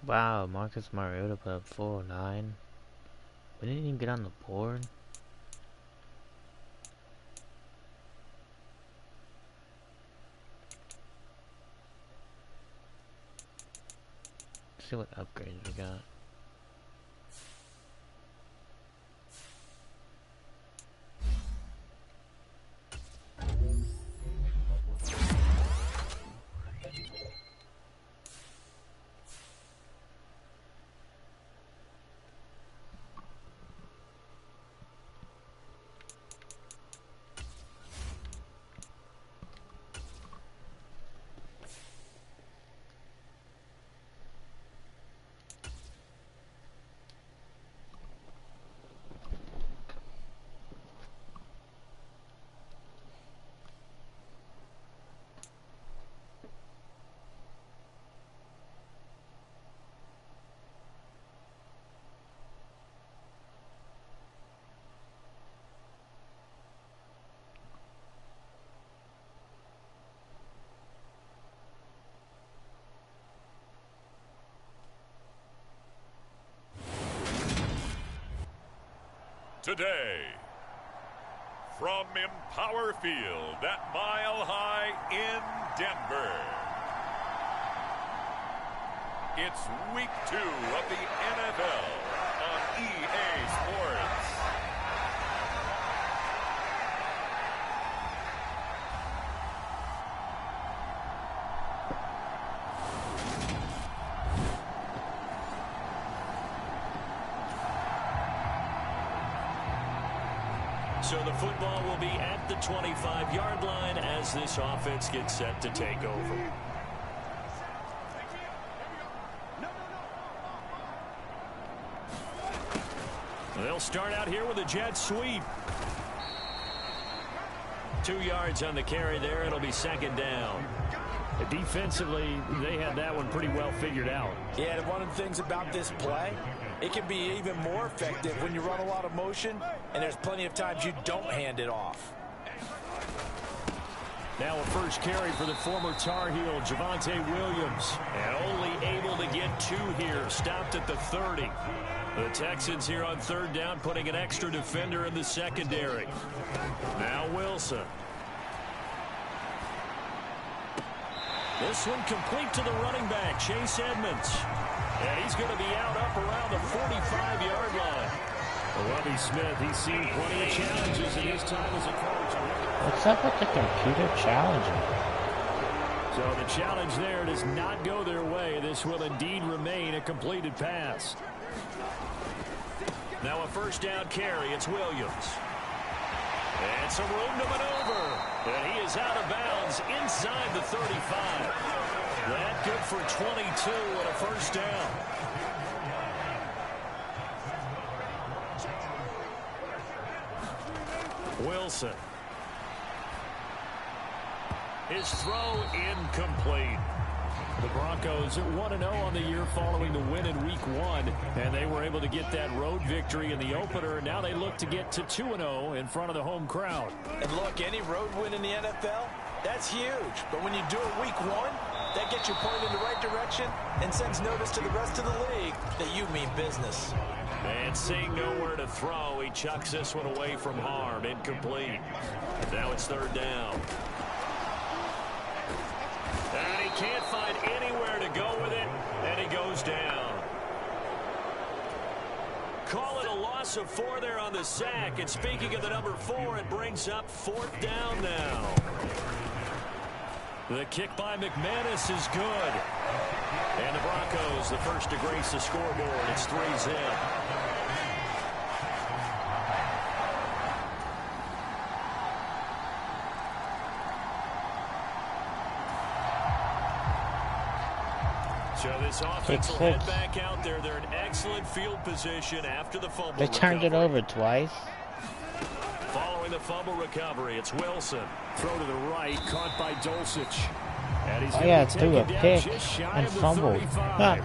Wow, Marcus Mariota put up 409. We didn't even get on the board. Let's see what upgrades we got. Today, from Empower Field at Mile High in Denver, it's Week 2 of the NFL on EA Sports. So the football will be at the 25-yard line as this offense gets set to take over. They'll start out here with a jet sweep. 2 yards on the carry there. It'll be second down. Defensively, they had that one pretty well figured out. Yeah, and one of the things about this play, it can be even more effective when you run a lot of motion, and there's plenty of times you don't hand it off. Now a first carry for the former Tar Heel, Javonte Williams. And only able to get 2 here. Stopped at the 30. The Texans here on third down, putting an extra defender in the secondary. Now Wilson. This one complete to the running back, Chase Edmonds. And he's going to be out up around the 45-yard line. Well, Lovie Smith, he's seen plenty of challenges in his time as a coach. What's up with the computer challenging? So the challenge there does not go their way. This will indeed remain a completed pass. Now a first down carry. It's Williams. And some room to maneuver. And he is out of bounds inside the 35. That good for 22 and a first down. Wilson. His throw incomplete. The Broncos 1-0 on the year following the win in Week 1, and they were able to get that road victory in the opener. Now they look to get to 2-0 in front of the home crowd. And look, any road win in the NFL, that's huge. But when you do it Week 1, that gets you pointed in the right direction and sends notice to the rest of the league that you mean business. And seeing nowhere to throw, he chucks this one away from harm. Incomplete. Now it's third down. And he can't find anywhere to go with it, and he goes down. Call it a loss of 4 there on the sack. And speaking of the number 4, it brings up fourth down now. The kick by McManus is good. And the Broncos, the first to grace the scoreboard. It's 3-zip. So this offense will head back out there. They're in excellent field position after the fumble They turned it over twice. Following the fumble recovery, it's Wilson. Throw to the right, caught by Dulcich. And he's threw a pick and fumbled. Huh.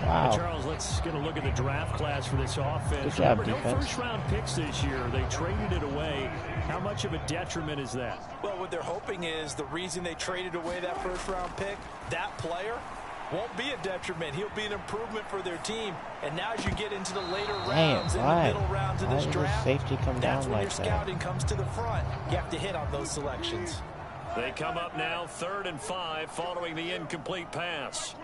Wow. Charles, let's get a look at the draft class for this offense. Good job, Remember, no defense. first-round picks this year. They traded it away. How much of a detriment is that? Well, what they're hoping is the reason they traded away that first-round pick, that player Won't be a detriment. He'll be an improvement for their team. And now as you get into the later rounds, in the middle rounds of this draft, safety come that's down when like your scouting comes to the front. You have to hit on those selections. They come up now 3rd and 5 following the incomplete pass.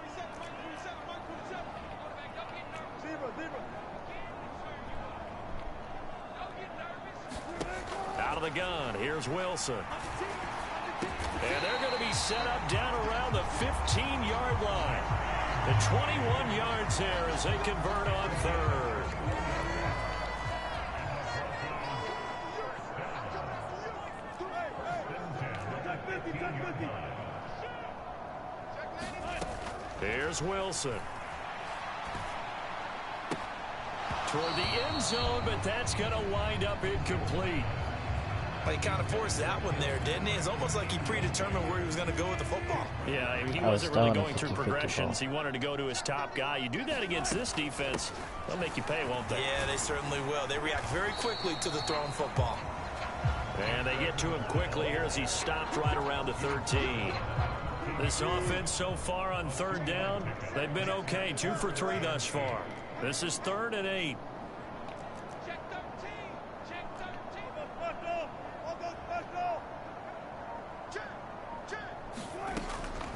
Out of the gun, here's Wilson. And they're going to be set up down around the 15-yard line. The 21 yards here as they convert on 3rd. Here's Wilson. Toward the end zone, but that's going to wind up incomplete. He kind of forced that one there, didn't he? It's almost like he predetermined where he was going to go with the football. Yeah, he wasn't really going through progressions. He wanted to go to his top guy. You do that against this defense, they'll make you pay, won't they? Yeah, they certainly will. They react very quickly to the thrown football. And they get to him quickly here as he's stopped right around the 13. This offense so far on 3rd down, they've been okay. 2 for 3 thus far. This is 3rd and 8.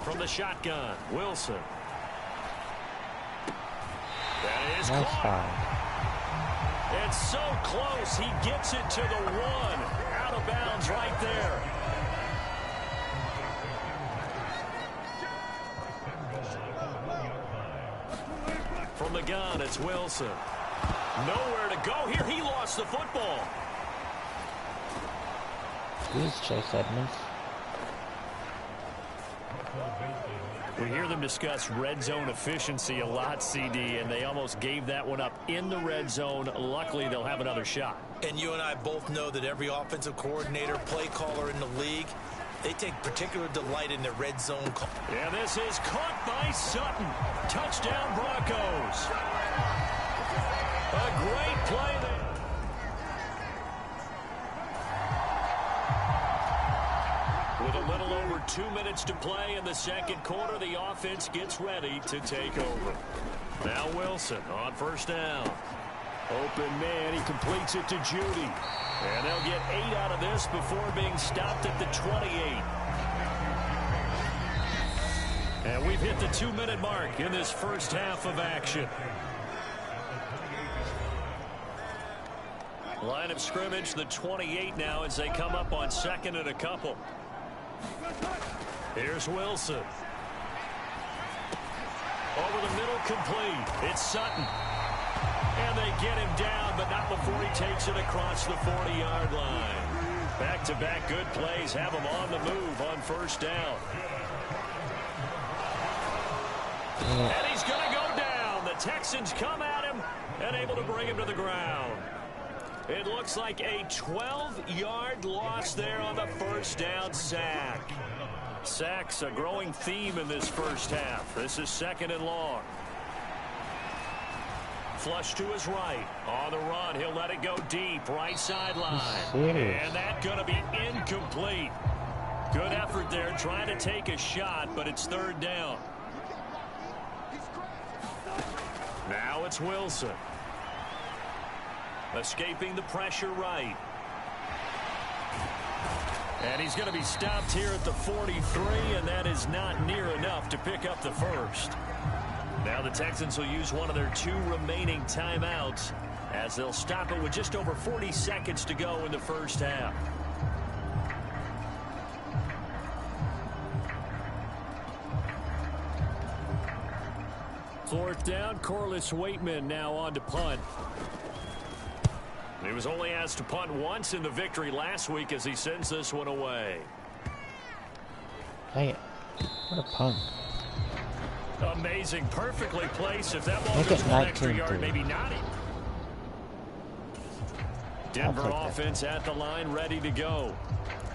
From the shotgun, Wilson. That is caught. It's so close. He gets it to the 1. Out of bounds right there. From the gun, it's Wilson. Nowhere to go here. He lost the football. Here's Chase Edmonds. We hear them discuss red zone efficiency a lot, CD, and they almost gave that one up in the red zone. Luckily, they'll have another shot. And you and I both know that every offensive coordinator, play caller in the league, they take particular delight in their red zone call. Yeah, this is caught by Sutton. Touchdown, Broncos. A great play there. With a little over 2 minutes to play in the second quarter, the offense gets ready to take over. Now Wilson on 1st down. Open man, he completes it to Judy. And they'll get 8 out of this before being stopped at the 28. And we've hit the 2-minute mark in this first half of action. Line of scrimmage, the 28 now as they come up on 2nd and a couple. Here's Wilson. Over the middle, complete. It's Sutton. And they get him down, but not before he takes it across the 40-yard line. Back-to-back good plays have him on the move on 1st down. And he's going to go down. The Texans come at him and able to bring him to the ground. It looks like a 12-yard loss there on the 1st down sack. Sacks a growing theme in this first half. This is 2nd and long. Flush to his right. On the run, he'll let it go deep. Right sideline. And that's going to be incomplete. Good effort there trying to take a shot, but it's 3rd down. Now it's Wilson. Escaping the pressure right. And he's going to be stopped here at the 43, and that is not near enough to pick up the first. Now the Texans will use one of their 2 remaining timeouts as they'll stop it with just over 40 seconds to go in the first half. Fourth down, Corliss Waitman now on to punt. He was only asked to punt once in the victory last week as he sends this one away. Hey, what a punt. Amazing, perfectly placed. If that ball goes an extra yard, maybe not. Denver offense at the line, ready to go.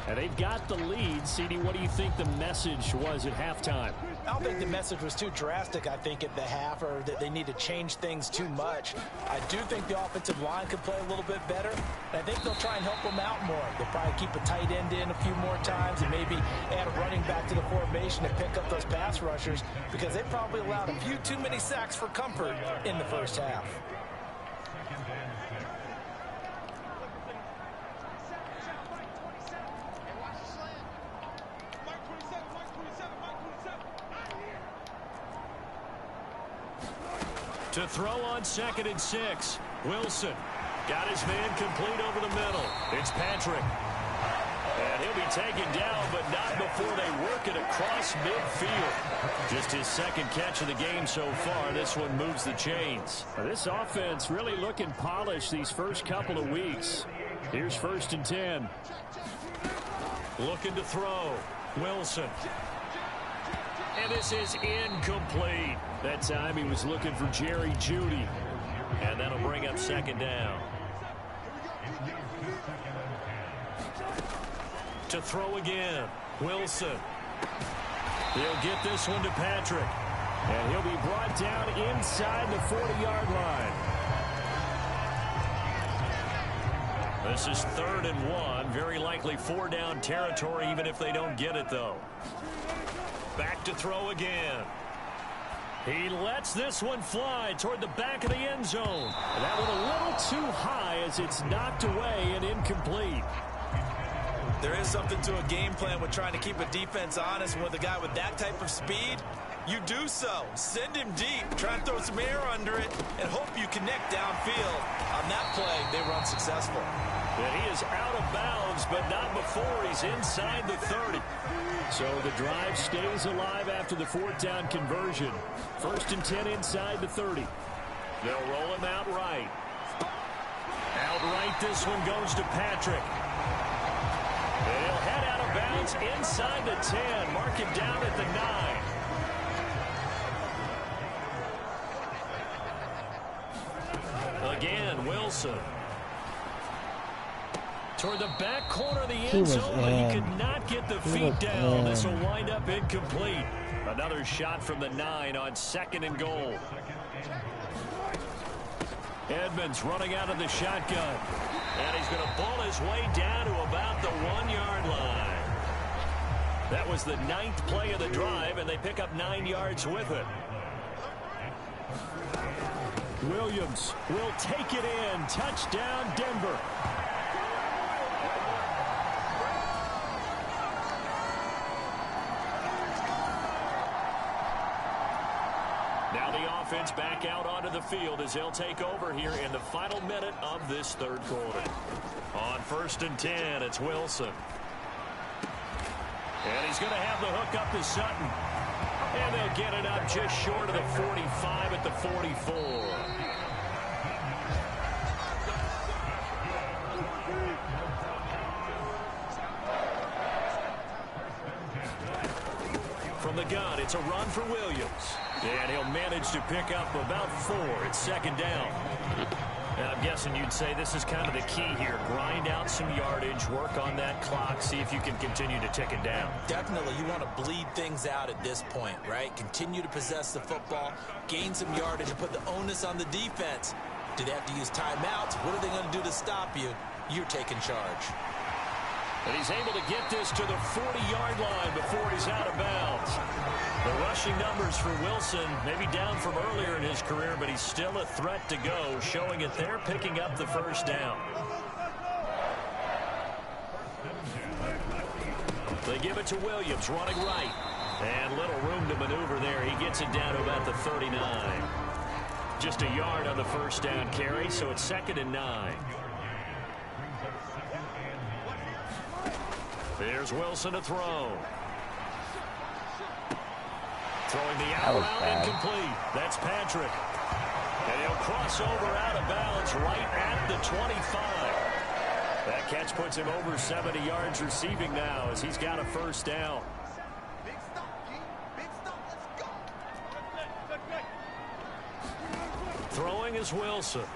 And they've got the lead. CD, what do you think the message was at halftime? I don't think the message was too drastic, I think, at the half, or that they need to change things too much. I do think the offensive line could play a little bit better, and I think they'll try and help them out more. They'll probably keep a tight end in a few more times and maybe add a running back to the formation to pick up those pass rushers, because they probably allowed a few too many sacks for comfort in the first half. To throw on 2nd and 6. Wilson got his man complete over the middle. It's Patrick. And he'll be taken down, but not before they work it across midfield. Just his second catch of the game so far. This one moves the chains. This offense really looking polished these first couple of weeks. Here's 1st and 10. Looking to throw. Wilson. And this is incomplete. That time he was looking for Jerry Jeudy. And that'll bring up 2nd down. To throw again. Wilson. He'll get this one to Patrick. And he'll be brought down inside the 40-yard line. This is 3rd and 1. Very likely 4-down territory, even if they don't get it, though. Back to throw again. He lets this one fly toward the back of the end zone. And that one a little too high as it's knocked away and incomplete. There is something to a game plan with trying to keep a defense honest. With a guy with that type of speed, you do so. Send him deep, try and throw some air under it, and hope you connect downfield. On that play, they were unsuccessful. And he is out of bounds, but not before he's inside the 30. So the drive stays alive after the 4th down conversion. 1st and 10 inside the 30. They'll roll him outright. Outright, this one goes to Patrick. And he'll head out of bounds inside the 10. Mark him down at the 9. Again, Wilson. Toward the back corner of the end zone, but he could not get the feet down. This will wind up incomplete. Another shot from the 9 on 2nd and goal. Edmonds running out of the shotgun. And he's going to ball his way down to about the 1-yard line. That was the 9th play of the drive, and they pick up 9 yards with it. Williams will take it in. Touchdown, Denver. Now the offense back out onto the field as they'll take over here in the final minute of this 3rd quarter. On 1st and 10, it's Wilson. And he's going to have the hook up to Sutton. And they'll get it up just short of the 45 at the 44. From the gun, it's a run for Williams. And he'll manage to pick up about 4. It's 2nd down. And I'm guessing you'd say this is kind of the key here. Grind out some yardage, work on that clock, see if you can continue to tick it down. Definitely, you want to bleed things out at this point, right? Continue to possess the football, gain some yardage, and put the onus on the defense. Do they have to use timeouts? What are they going to do to stop you? You're taking charge. And he's able to get this to the 40-yard line before he's out of bounds. The rushing numbers for Wilson, maybe down from earlier in his career, but he's still a threat to go, showing it there, picking up the 1st down. They give it to Williams, running right. And little room to maneuver there. He gets it down to about the 39. Just a yard on the 1st down carry, so it's 2nd and 9. There's Wilson to throw. Throwing the out route, incomplete. That's Patrick. And he'll cross over out of bounds right at the 25. That catch puts him over 70 yards receiving now as he's got a 1st down. Throwing is Wilson.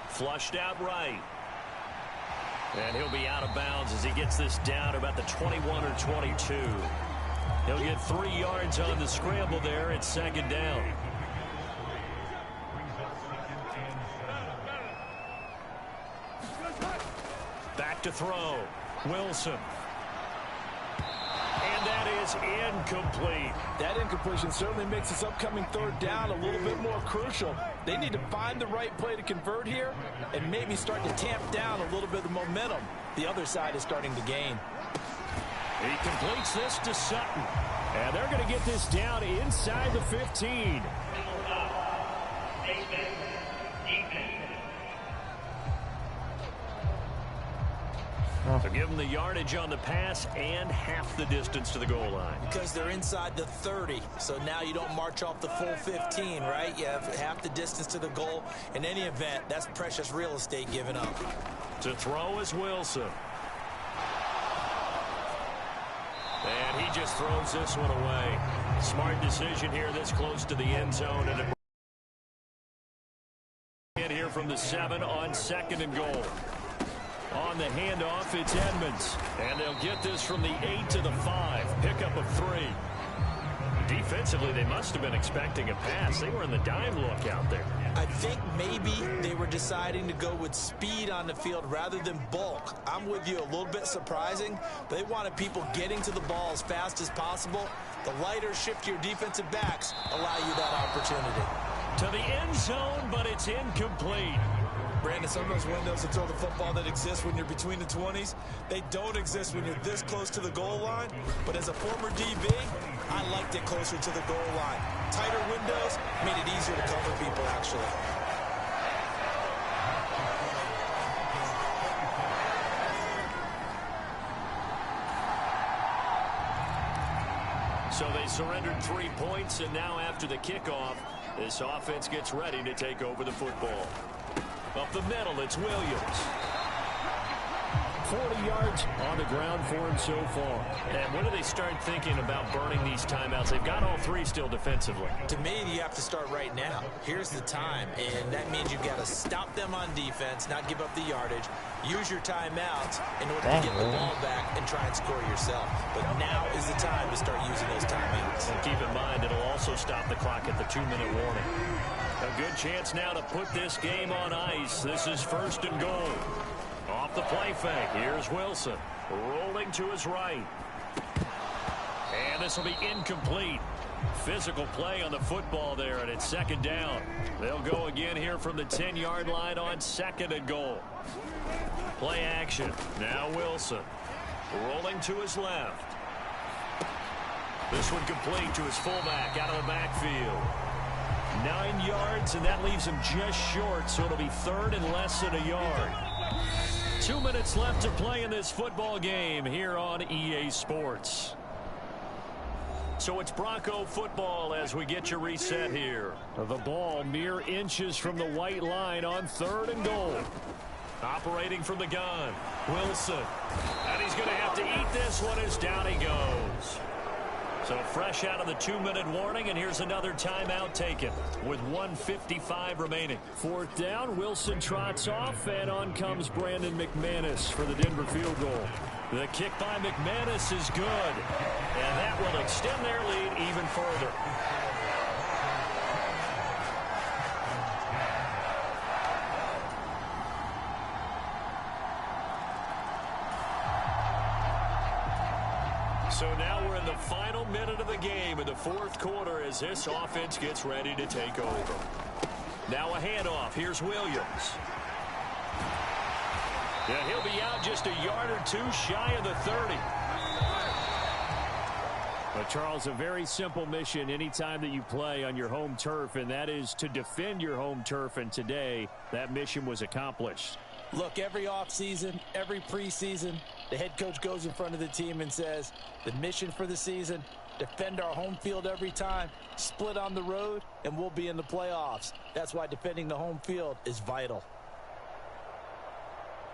Flushed out right. And he'll be out of bounds as he gets this down about the 21 or 22. He'll get 3 yards on the scramble there. It's second down. Back to throw. Wilson. And that is incomplete. That incompletion certainly makes this upcoming third down a little bit more crucial. They need to find the right play to convert here and maybe start to tamp down a little bit of the momentum the other side is starting to gain. He completes this to Sutton. And they're going to get this down inside the 15. So give them the yardage on the pass and half the distance to the goal line. Because they're inside the 30, so now you don't march off the full 15, right? You have half the distance to the goal. In any event, that's precious real estate given up. To throw is Wilson. And he just throws this one away. Smart decision here this close to the end zone. And in here from the 7 on 2nd and goal. On the handoff, it's Edmonds. And they'll get this from the 8 to the 5. Pickup of 3. Defensively, they must have been expecting a pass. They were in the dime look out there. I think maybe they were deciding to go with speed on the field rather than bulk. I'm with you, a little bit surprising. They wanted people getting to the ball as fast as possible. The lighter, shiftier defensive backs allow you that opportunity. To the end zone, but it's incomplete. Brandon, some of those windows to throw the football that exist when you're between the 20s, they don't exist when you're this close to the goal line. But as a former DB, I liked it closer to the goal line. Tighter windows made it easier to cover people, actually. So they surrendered 3 points, and now after the kickoff, this offense gets ready to take over the football. Up the middle, it's Williams. 40 yards on the ground for him so far. And when do they start thinking about burning these timeouts? They've got all 3 still defensively. To me, you have to start right now. Here's the time, and that means you've got to stop them on defense, not give up the yardage, use your timeouts in order to get the ball back and try and score yourself. But now is the time to start using those timeouts. And keep in mind, it'll also stop the clock at the 2-minute warning. A good chance now to put this game on ice. This is 1st and goal. Off the play fake, here's Wilson. Rolling to his right. And this will be incomplete. Physical play on the football there, and it's 2nd down. They'll go again here from the 10-yard line on 2nd and goal. Play action. Now Wilson. Rolling to his left. This one complete to his fullback out of the backfield. 9 yards, and that leaves him just short, so it'll be 3rd and less than a yard. 2 minutes left to play in this football game here on EA Sports. So it's Bronco football as we get your reset here. The ball mere inches from the white line on 3rd and goal. Operating from the gun, Wilson. And he's going to have to eat this one as down he goes. So fresh out of the 2-minute warning, and here's another timeout taken with 1:55 remaining. 4th down, Wilson trots off, and on comes Brandon McManus for the Denver field goal. The kick by McManus is good, and that will extend their lead even further. So now we're in the final minute of the game in the 4th quarter as this offense gets ready to take over. Now a handoff. Here's Williams. Yeah, he'll be out just a yard or 2 shy of the 30. But Charles, a very simple mission anytime that you play on your home turf, and that is to defend your home turf. And today, that mission was accomplished. Look, every offseason, every preseason, the head coach goes in front of the team and says, the mission for the season, defend our home field every time, split on the road, and we'll be in the playoffs. That's why defending the home field is vital.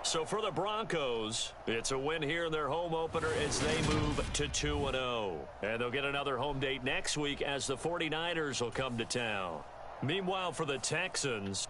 So for the Broncos, it's a win here in their home opener as they move to 2-0. And they'll get another home date next week as the 49ers will come to town. Meanwhile, for the Texans,